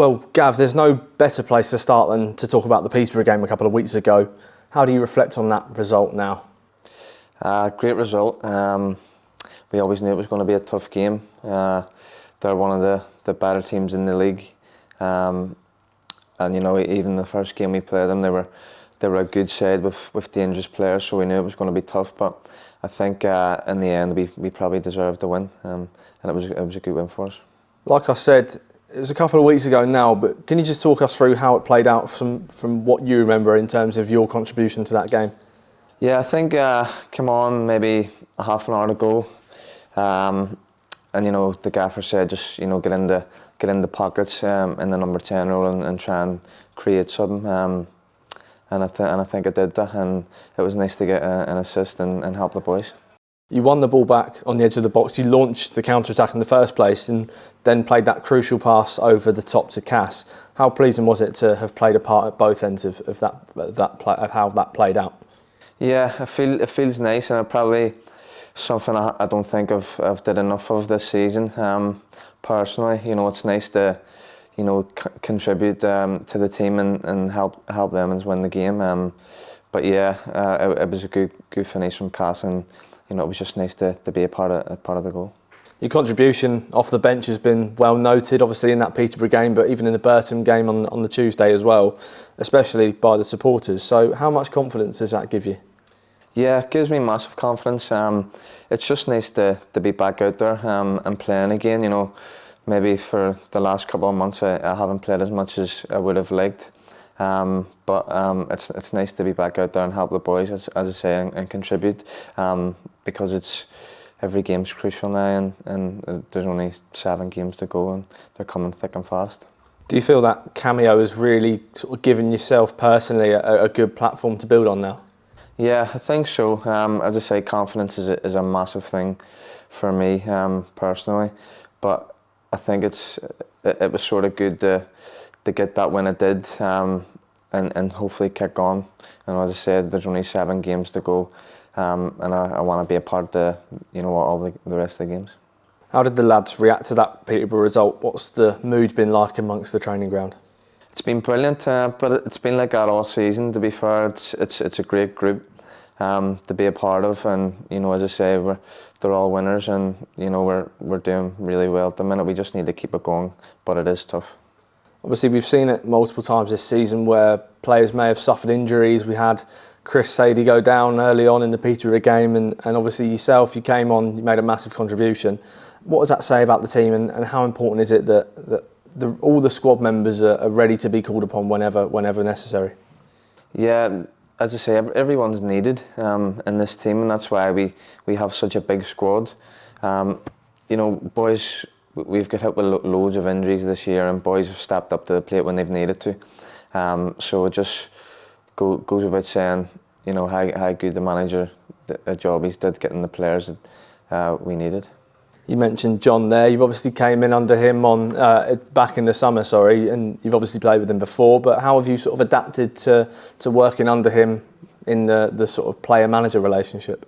Well, Gav, there's no better place to start than to talk about the Peterborough game a couple of weeks ago. How do you reflect on that result now? Great result. We always knew it was going to be a tough game. They're one of the better teams in the league, and you know, even the first game we played them, they were a good side with dangerous players, so we knew it was going to be tough. But I think in the end we probably deserved the win, and it was a good win for us. Like I said, it was a couple of weeks ago now, but can you just talk us through how it played out from what you remember in terms of your contribution to that game? Yeah, I think came on maybe a half an hour to go, and you know, the gaffer said just, you know, get in the pockets in the number 10 role and try and create something. And I think I did that, and it was nice to get an assist and help the boys. You won the ball back on the edge of the box. You launched the counter-attack in the first place and then played that crucial pass over the top to Cass. How pleasing was it to have played a part at both ends of how that played out? Yeah, it feels nice, and probably something I don't think I've did enough of this season. Personally, you know, it's nice to, you know, contribute to the team and help them and win the game. But yeah, it was a good finish from Cass, and you know, it was just nice to be a part of the goal. Your contribution off the bench has been well noted, obviously in that Peterborough game, but even in the Burton game on the Tuesday as well, especially by the supporters. So how much confidence does that give you? Yeah, it gives me massive confidence. It's just nice to be back out there and playing again. You know, maybe for the last couple of months I haven't played as much as I would have liked. But it's nice to be back out there and help the boys, as I say, and contribute, because every game's crucial now, and there's only 7 games to go, and they're coming thick and fast. Do you feel that Cameo has really sort of given yourself personally a good platform to build on now? Yeah, I think so. As I say, confidence is a massive thing for me personally, but I think it was sort of good to get that when it did, and hopefully kick on. And as I said, there's only 7 games to go, and I want to be a part of, you know, all the rest of the games. How did the lads react to that Peterborough result? What's the mood been like amongst the training ground? It's been brilliant, but it's been like that all season. To be fair, it's a great group to be a part of, and you know, as I say, they're all winners, and you know, we're doing really well at the minute. We just need to keep it going, but it is tough. Obviously, we've seen it multiple times this season where players may have suffered injuries. We had Chris Sadie go down early on in the Peterborough game, and obviously yourself, you came on, you made a massive contribution. What does that say about the team, and how important is it that all the squad members are ready to be called upon whenever necessary? Yeah, as I say, everyone's needed in this team, and that's why we have such a big squad. You know, boys, we've got hit with loads of injuries this year, and boys have stepped up to the plate when they've needed to. So it just goes without saying, you know, how good the manager, the job he's did getting the players that we needed. You mentioned John there. You've obviously came in under him back in the summer, and you've obviously played with him before. But how have you sort of adapted to working under him in the sort of player-manager relationship?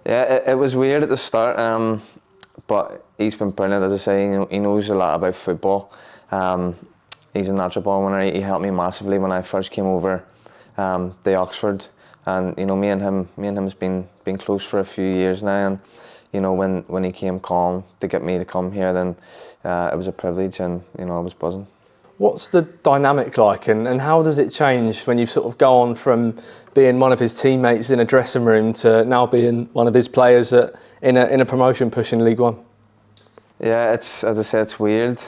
Yeah, it was weird at the start, but he's been brilliant. As I say, he knows a lot about football. He's a natural ball winner. He helped me massively when I first came over the Oxford, and you know, me and him has been close for a few years now, and you know, when he came calm to get me to come here, then it was a privilege, and you know, I was buzzing. What's the dynamic like, and how does it change when you've sort of gone from being one of his teammates in a dressing room to now being one of his players in a promotion push in League One? Yeah, it's, as I said, it's weird,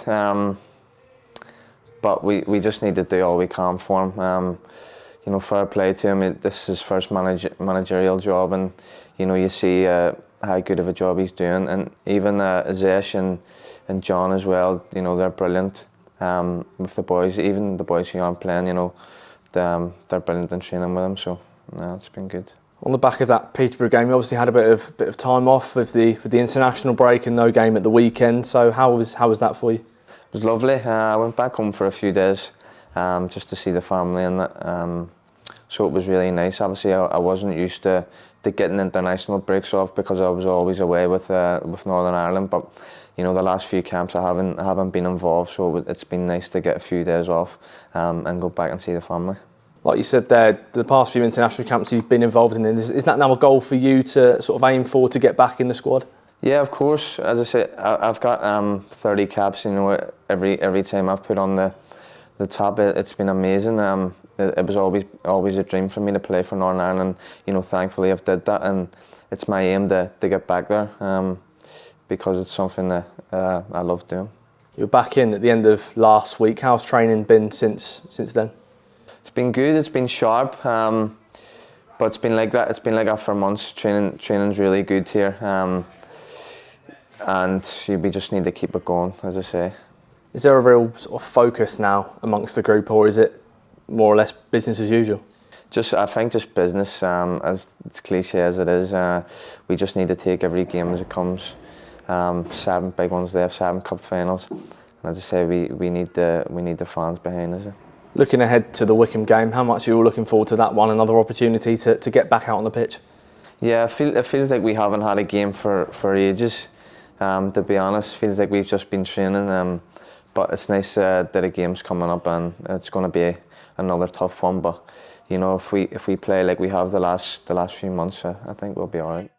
but we just need to do all we can for him. You know, fair play to him. This is his first managerial job, and you know, you see how good of a job he's doing, and even Zesh and John as well. You know, they're brilliant with the boys. Even the boys who aren't playing, you know, they're brilliant in training with him. So no, it's been good. On the back of that Peterborough game, you obviously had a bit of time off with the international break and no game at the weekend. So how was that for you? It was lovely. I went back home for a few days just to see the family and that. So it was really nice. Obviously, I wasn't used to getting international breaks off because I was always away with Northern Ireland. But you know, the last few camps I haven't been involved, so it's been nice to get a few days off and go back and see the family. Like you said there, the past few international camps you've been involved in, is that now a goal for you to sort of aim for, to get back in the squad? Yeah, of course. As I say, I've got 30 caps. You know, every time I've put on the tab, it's been amazing. It was always a dream for me to play for Northern Ireland. You know, thankfully I've did that, and it's my aim to get back there because it's something that I love doing. You were back in at the end of last week. How's training been since then? It's been good. It's been sharp, but it's been like that. It's been like that for months. Training's really good here, and we just need to keep it going, as I say. Is there a real sort of focus now amongst the group, or is it more or less business as usual? I think just business, as cliche as it is. We just need to take every game as it comes. 7 big ones there, 7 cup finals. And as I say, we need the fans behind us. Looking ahead to the Wycombe game, how much are you looking forward to that one? Another opportunity to get back out on the pitch? Yeah, it feels like we haven't had a game for ages. To be honest, feels like we've just been training. But it's nice that a game's coming up, and it's going to be another tough one. But you know, if we play like we have the last few months, I think we'll be all right.